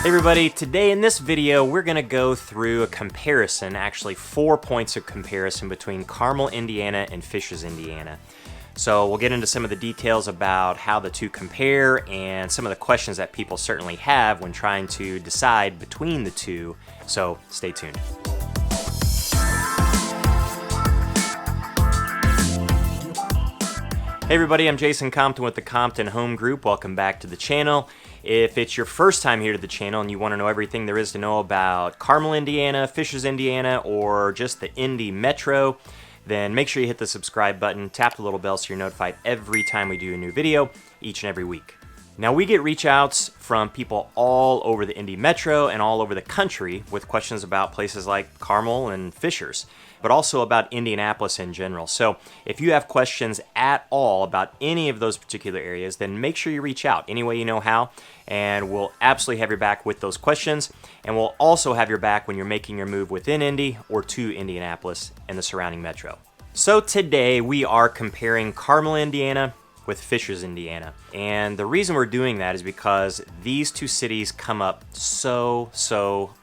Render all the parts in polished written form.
Hey everybody, today in this video we're going to go through a comparison, actually 4 points of comparison between Carmel, Indiana and Fishers, Indiana. So we'll get into some of the details about how the two compare and some of the questions that people certainly have when trying to decide between the two, so stay tuned. Hey everybody, I'm Jason Compton with the Compton Home Group. Welcome back to the channel. If it's your first time here to the channel and you want to know everything there is to know about Carmel, Indiana, Fishers, Indiana, or just the Indy Metro, then make sure you hit the subscribe button, tap the little bell so you're notified every time we do a new video, each and every week. Now we get reach outs from people all over the Indy Metro and all over the country with questions about places like Carmel and Fishers, but also about Indianapolis in general. So if you have questions at all about any of those particular areas, then make sure you reach out any way you know how, and we'll absolutely have your back with those questions. And we'll also have your back when you're making your move within Indy or to Indianapolis and the surrounding metro. So today we are comparing Carmel, Indiana with Fishers, Indiana. And the reason we're doing that is because these two cities come up so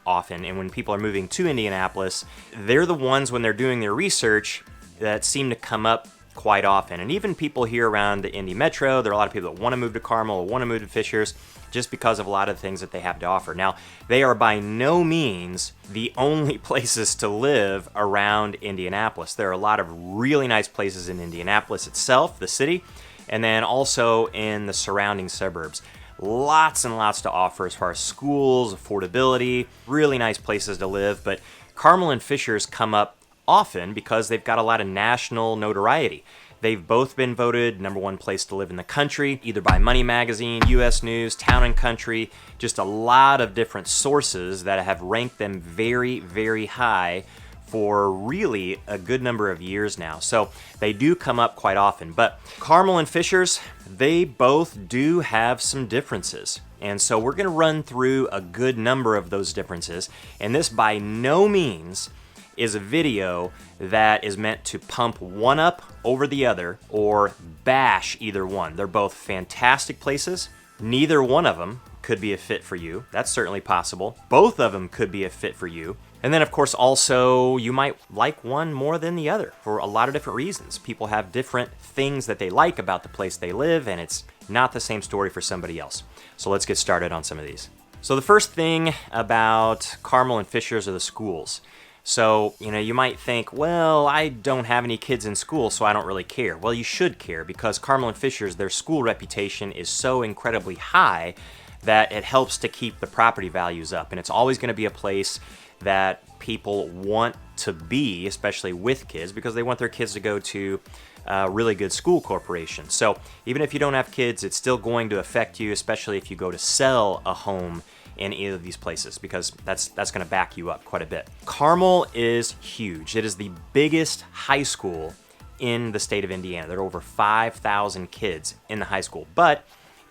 often. And when people are moving to Indianapolis, they're the ones when they're doing their research that seem to come up quite often. And even people here around the Indy Metro, there are a lot of people that want to move to Carmel or want to move to Fishers just because of a lot of things that they have to offer. Now, they are by no means the only places to live around Indianapolis. There are a lot of really nice places in Indianapolis itself, the city, and then also in the surrounding suburbs. Lots and lots to offer as far as schools, affordability, really nice places to live. But Carmel and Fishers come up often because they've got a lot of national notoriety. They've both been voted #1 place to live in the country, either by Money Magazine, US News, Town & Country, just a lot of different sources that have ranked them very high for really a good number of years now. So they do come up quite often. But Carmel and Fishers, they both do have some differences. And so we're going to run through a good number of those differences. And this by no means is a video that is meant to pump one up over the other or bash either one. They're both fantastic places. Neither one of them could be a fit for you. That's certainly possible. Both of them could be a fit for you. And then, of course, also, you might like one more than the other for a lot of different reasons. People have different things that they like about the place they live, and it's not the same story for somebody else. So let's get started on some of these. So the first thing about Carmel and Fishers are the schools. So, you might think, well, I don't have any kids in school, so I don't really care. Well, you should care because Carmel and Fishers, their school reputation is so incredibly high that it helps to keep the property values up. And it's always going to be a place that people want to be, especially with kids, because they want their kids to go to a really good school corporation. So even if you don't have kids, it's still going to affect you, especially if you go to sell a home in either of these places, because that's going to back you up quite a bit. Carmel is huge. It is the biggest high school in the state of Indiana. There are over 5,000 kids in the high school, but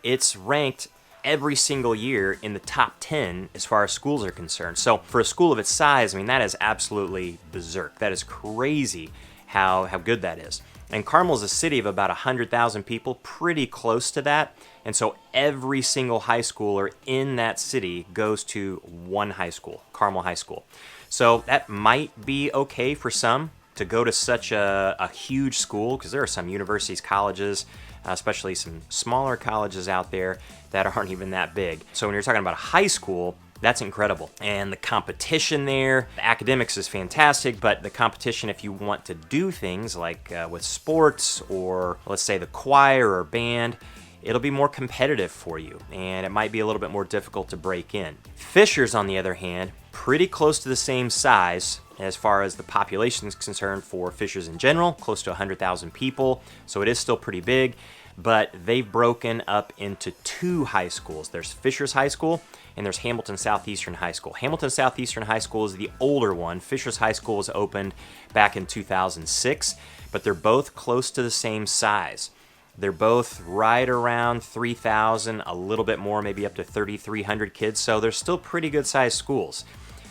it's ranked every single year in the top 10 as far as schools are concerned. So for a school of its size, that is absolutely berserk. That is crazy how good that is. And Carmel is a city of about 100,000 people, pretty close to that. And so every single high schooler in that city goes to one high school, Carmel High School. So that might be okay for some to go to such a huge school, because there are some universities, colleges, especially some smaller colleges out there that aren't even that big. So when you're talking about a high school, that's incredible. And the competition there, the academics is fantastic, but the competition if you want to do things like with sports or let's say the choir or band, it'll be more competitive for you, and it might be a little bit more difficult to break in. Fishers, on the other hand, pretty close to the same size as far as the population is concerned for Fishers in general, close to 100,000 people, so it is still pretty big, but they've broken up into two high schools. There's Fishers High School and there's Hamilton Southeastern High School. Hamilton Southeastern High School is the older one. Fishers High School was opened back in 2006, but they're both close to the same size. They're both right around 3,000, a little bit more, maybe up to 3,300 kids, so they're still pretty good sized schools.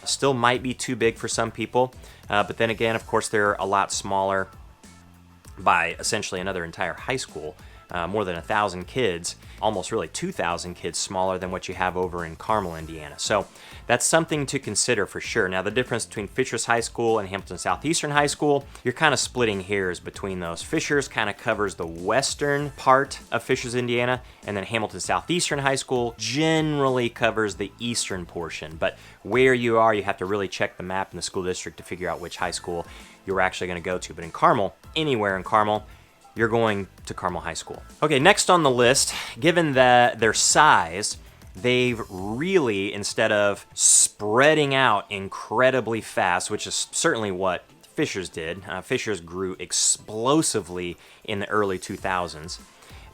Still might be too big for some people, but then again, of course, they're a lot smaller by essentially another entire high school more than 1,000 kids, almost really 2,000 kids smaller than what you have over in Carmel, Indiana. So that's something to consider for sure. Now, the difference between Fishers High School and Hamilton Southeastern High School, you're kind of splitting hairs between those. Fishers kind of covers the western part of Fishers, Indiana, and then Hamilton Southeastern High School generally covers the eastern portion. But where you are, you have to really check the map in the school district to figure out which high school you're actually going to go to. But in Carmel, anywhere in Carmel, you're going to Carmel High School. Okay, next on the list, given their size, they've really, instead of spreading out incredibly fast, which is certainly what Fishers did. Fishers grew explosively in the early 2000s,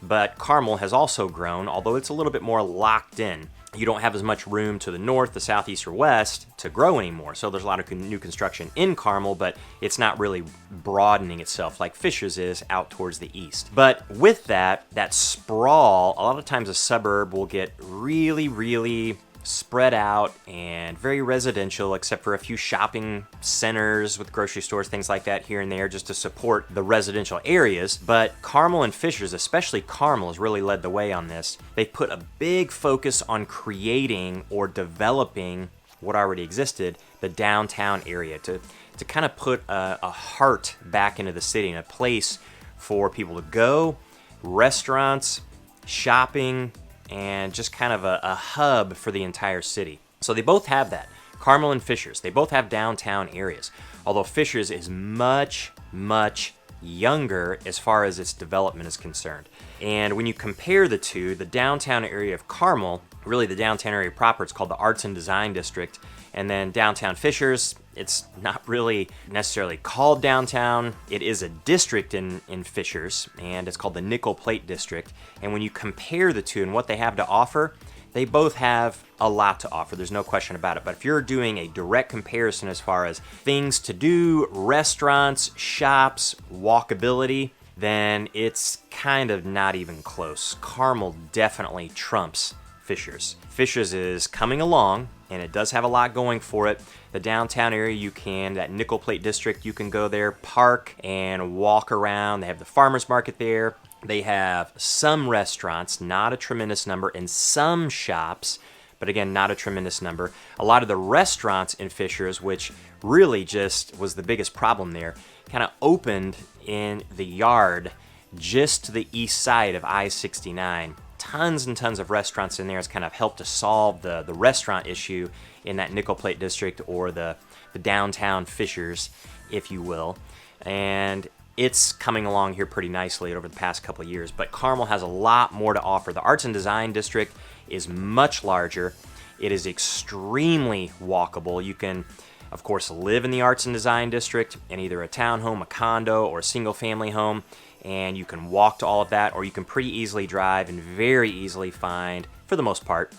but Carmel has also grown, although it's a little bit more locked in. You don't have as much room to the north, the southeast, or west to grow anymore. So there's a lot of new construction in Carmel, but it's not really broadening itself like Fishers is out towards the east. But with that sprawl, a lot of times a suburb will get really, really spread out and very residential, except for a few shopping centers with grocery stores, things like that here and there, just to support the residential areas. But Carmel and Fishers, especially Carmel, has really led the way on this. They put a big focus on creating or developing what already existed, the downtown area, to kind of put a heart back into the city and a place for people to go, restaurants, shopping, and just kind of a hub for the entire city. So they both have that. Carmel and Fishers, they both have downtown areas. Although Fishers is much, much younger as far as its development is concerned. And when you compare the two, the downtown area of Carmel, really the downtown area proper, it's called the Arts and Design District. And then downtown Fishers, it's not really necessarily called downtown. It is a district in Fishers, and it's called the Nickel Plate District. And when you compare the two and what they have to offer, they both have a lot to offer. There's no question about it. But if you're doing a direct comparison as far as things to do, restaurants, shops, walkability, then it's kind of not even close. Carmel definitely trumps Fishers. Fishers is coming along, and it does have a lot going for it. The downtown area, that Nickel Plate District, you can go there, park, and walk around. They have the farmers market there. They have some restaurants, not a tremendous number, and some shops, but again, not a tremendous number. A lot of the restaurants in Fishers, which really just was the biggest problem there, kind of opened in the yard just to the east side of I-69. Tons and tons of restaurants in there has kind of helped to solve the restaurant issue in that Nickel Plate District, or the downtown Fishers, if you will. And it's coming along here pretty nicely over the past couple of years. But Carmel has a lot more to offer. The Arts and Design District is much larger. It is extremely walkable. You can, of course, live in the Arts and Design District in either a townhome, a condo, or a single-family home, and you can walk to all of that, or you can pretty easily drive and very easily find, for the most part,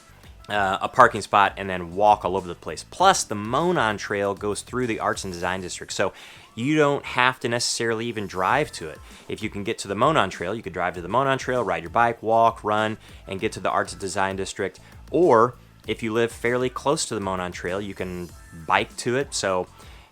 a parking spot and then walk all over the place. Plus, the Monon Trail goes through the Arts and Design District, so you don't have to necessarily even drive to it. If you can get to the Monon Trail, you could drive to the Monon Trail, ride your bike, walk, run, and get to the Arts and Design District. Or if you live fairly close to the Monon Trail, you can bike to it. So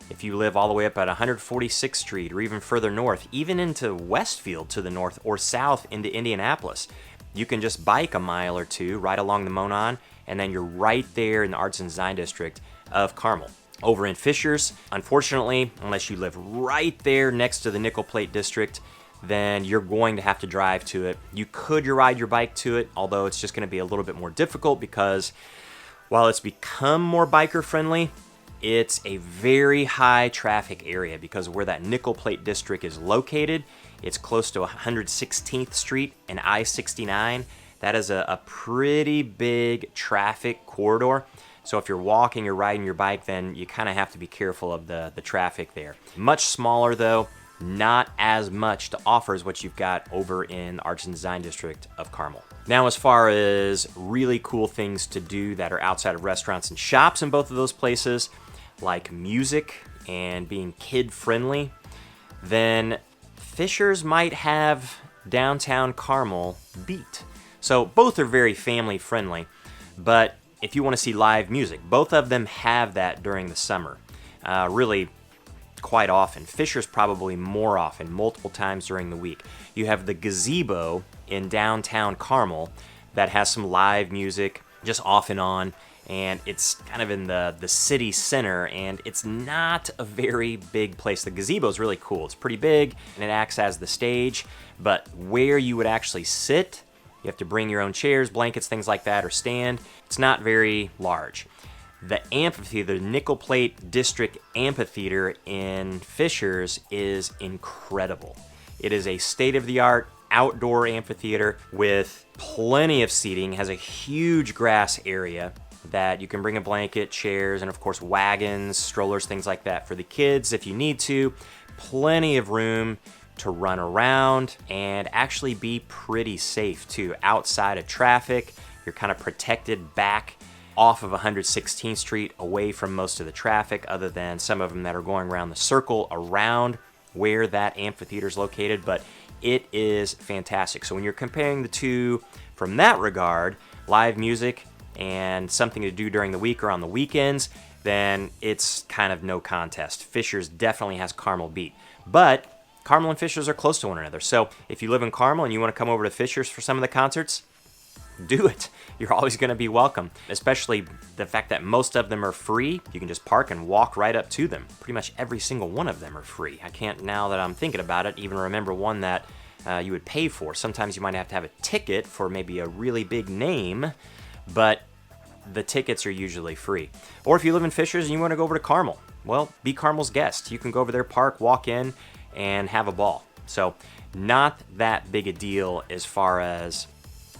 if you live all the way up at 146th Street or even further north, even into Westfield to the north or south into Indianapolis, you can just bike a mile or two right along the Monon, and then you're right there in the Arts and Design District of Carmel. Over in Fishers, unfortunately, unless you live right there next to the Nickel Plate District, then you're going to have to drive to it. You could ride your bike to it, although it's just going to be a little bit more difficult because while it's become more biker friendly, it's a very high traffic area because of where that Nickel Plate District is located. It's close to 116th Street and I-69. That is a pretty big traffic corridor. So if you're walking or riding your bike, then you kind of have to be careful of the traffic there. Much smaller though, not as much to offer as what you've got over in the Arts and Design District of Carmel. Now, as far as really cool things to do that are outside of restaurants and shops in both of those places, like music and being kid-friendly, then Fishers might have downtown Carmel beat. So both are very family-friendly, but if you want to see live music, both of them have that during the summer. Really, quite often. Fisher's probably more often, multiple times during the week. You have the gazebo in downtown Carmel that has some live music just off and on, and it's kind of in the city center, and it's not a very big place. The gazebo is really cool. It's pretty big, and it acts as the stage, but where you would actually sit, you have to bring your own chairs, blankets, things like that, or stand. It's not very large. The amphitheater, the Nickel Plate District Amphitheater in Fishers, is incredible. It is a state-of-the-art outdoor amphitheater with plenty of seating, has a huge grass area that you can bring a blanket, chairs, and of course wagons, strollers, things like that for the kids if you need to. Plenty of room to run around and actually be pretty safe too. Outside of traffic, you're kind of protected back off of 116th Street, away from most of the traffic, other than some of them that are going around the circle around where that amphitheater is located, but it is fantastic. So when you're comparing the two from that regard, live music and something to do during the week or on the weekends, then it's kind of no contest. Fishers definitely has Carmel beat. But Carmel and Fishers are close to one another. So if you live in Carmel and you want to come over to Fishers for some of the concerts, do it. You're always going to be welcome, especially the fact that most of them are free. You can just park and walk right up to them. Pretty much every single one of them are free. I can't, now that I'm thinking about it, even remember one that you would pay for. Sometimes you might have to have a ticket for maybe a really big name, but the tickets are usually free. Or if you live in Fishers and you want to go over to Carmel, well, be Carmel's guest. You can go over there, park, walk in, and have a ball. So not that big a deal as far as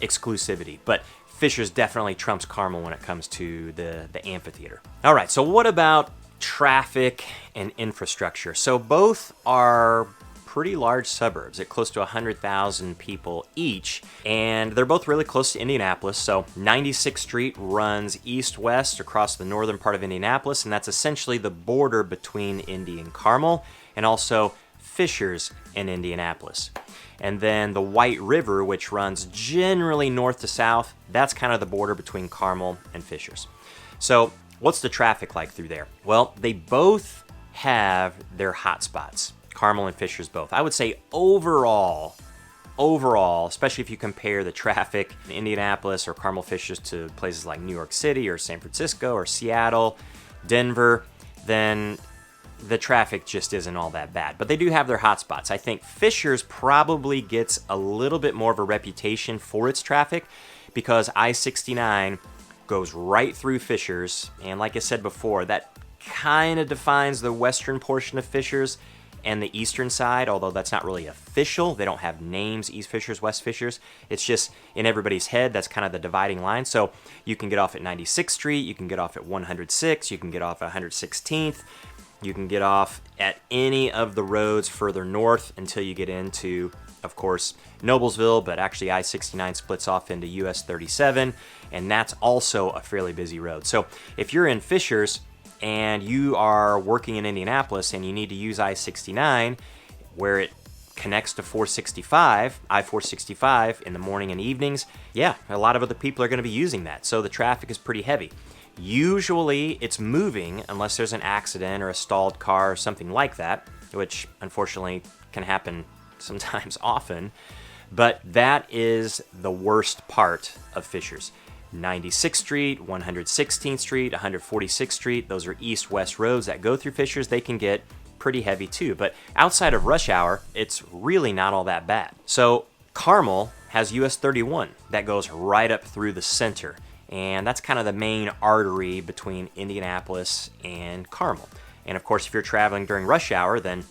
exclusivity, but Fishers definitely trumps Carmel when it comes to the amphitheater. All right, so what about traffic and infrastructure? So both are pretty large suburbs at close to 100,000 people each, and they're both really close to Indianapolis. So 96th Street runs east-west across the northern part of Indianapolis, and that's essentially the border between Indy and Carmel, and also Fishers and Indianapolis. And then the White River, which runs generally north to south, that's kind of the border between Carmel and Fishers. So what's the traffic like through there? Well, they both have their hot spots. Carmel and Fishers both. I would say overall, especially if you compare the traffic in Indianapolis or Carmel Fishers to places like New York City or San Francisco or Seattle, Denver, then the traffic just isn't all that bad. But they do have their hot spots. I think Fishers probably gets a little bit more of a reputation for its traffic because I-69 goes right through Fishers. And like I said before, that kind of defines the western portion of Fishers and the eastern side, although that's not really official. They don't have names, East Fishers, West Fishers. It's just in everybody's head, that's kind of the dividing line. So you can get off at 96th Street, you can get off at 106, you can get off at 116th, you can get off at any of the roads further north until you get into, of course, Noblesville, but actually I-69 splits off into US 37, and that's also a fairly busy road. So if you're in Fishers and you are working in Indianapolis and you need to use I-69 where it connects to 465, I-465 in the morning and evenings, yeah, a lot of other people are going to be using that. So the traffic is pretty heavy. Usually it's moving unless there's an accident or a stalled car or something like that, which unfortunately can happen sometimes often. But that is the worst part of Fishers. 96th Street, 116th Street, 146th Street, those are east-west roads that go through Fishers. They can get pretty heavy too, but outside of rush hour, it's really not all that bad. So Carmel has US 31 that goes right up through the center, and that's kind of the main artery between Indianapolis and Carmel. And of course, if you're traveling during rush hour, then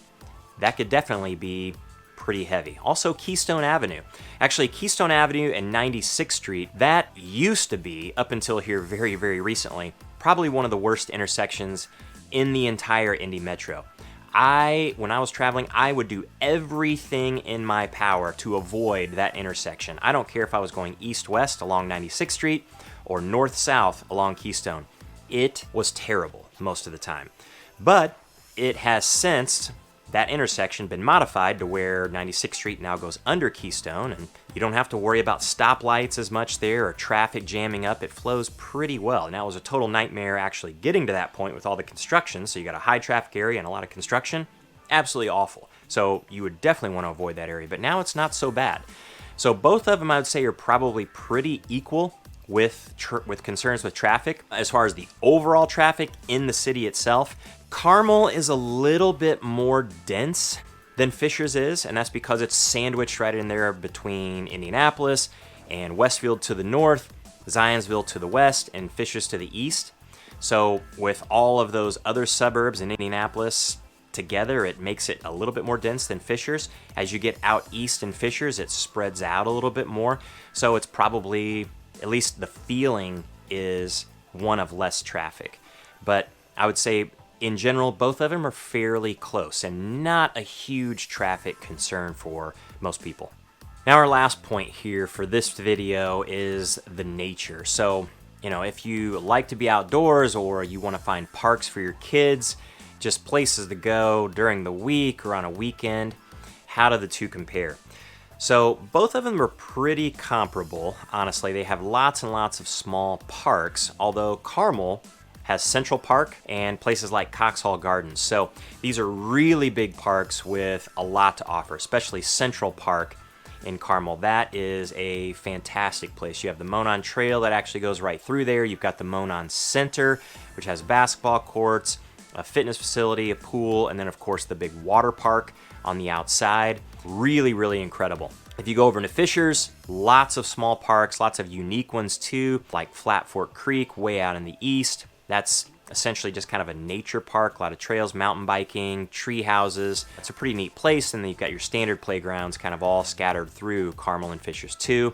that could definitely be pretty heavy. Also, Keystone Avenue. Actually, Keystone Avenue and 96th Street, that used to be, up until here very, very recently, probably one of the worst intersections in the entire Indy Metro. When I was traveling, I would do everything in my power to avoid that intersection. I don't care if I was going east-west along 96th Street or north-south along Keystone. It was terrible most of the time. But it has since that intersection been modified to where 96th Street now goes under Keystone, and you don't have to worry about stoplights as much there or traffic jamming up. It flows pretty well. Now, it was a total nightmare actually getting to that point with all the construction, so you got a high traffic area and a lot of construction. Absolutely awful. So you would definitely want to avoid that area, but now it's not so bad. So both of them, I would say, are probably pretty equal with concerns with traffic. As far as the overall traffic in the city itself, Carmel is a little bit more dense than Fishers is, and that's because it's sandwiched right in there between Indianapolis and Westfield to the north, Zionsville to the west, and Fishers to the east. So with all of those other suburbs in Indianapolis together, it makes it a little bit more dense than Fishers. As you get out east in Fishers, it spreads out a little bit more. So it's probably, at least the feeling is one of less traffic. But I would say in general, both of them are fairly close and not a huge traffic concern for most people. Now, our last point here for this video is the nature. So, if you like to be outdoors or you want to find parks for your kids, just places to go during the week or on a weekend, how do the two compare? So both of them are pretty comparable. Honestly, they have lots and lots of small parks, although Carmel has Central Park and places like Cox Hall Gardens. So these are really big parks with a lot to offer, especially Central Park in Carmel. That is a fantastic place. You have the Monon Trail that actually goes right through there. You've got the Monon Center, which has basketball courts, a fitness facility, a pool, and then of course the big water park on the outside. Really, really incredible. If you go over into Fishers, lots of small parks, lots of unique ones too, like Flat Fork Creek way out in the east. That's essentially just kind of a nature park, a lot of trails, mountain biking, tree houses. It's a pretty neat place, and then you've got your standard playgrounds kind of all scattered through Carmel and Fishers too.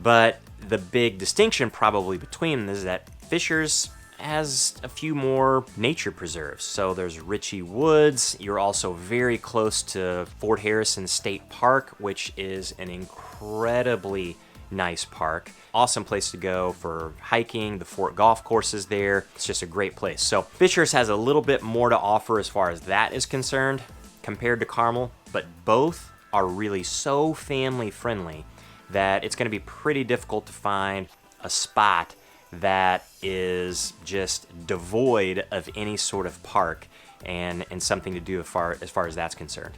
But the big distinction probably between them is that Fishers has a few more nature preserves. So there's Ritchie Woods. You're also very close to Fort Harrison State Park, which is an incredibly nice park. Awesome place to go for hiking. The Fort Golf Course is there. It's just a great place. So Fishers has a little bit more to offer as far as that is concerned compared to Carmel, but both are really so family friendly that it's going to be pretty difficult to find a spot that is just devoid of any sort of park and something to do as far as that's concerned.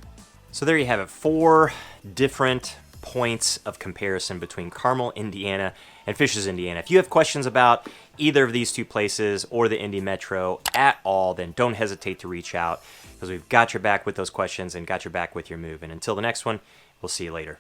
So there you have it, 4 different points of comparison between Carmel, Indiana, and Fishers, Indiana. If you have questions about either of these two places or the Indy Metro at all, then don't hesitate to reach out, because we've got your back with those questions and got your back with your move. And until the next one, we'll see you later.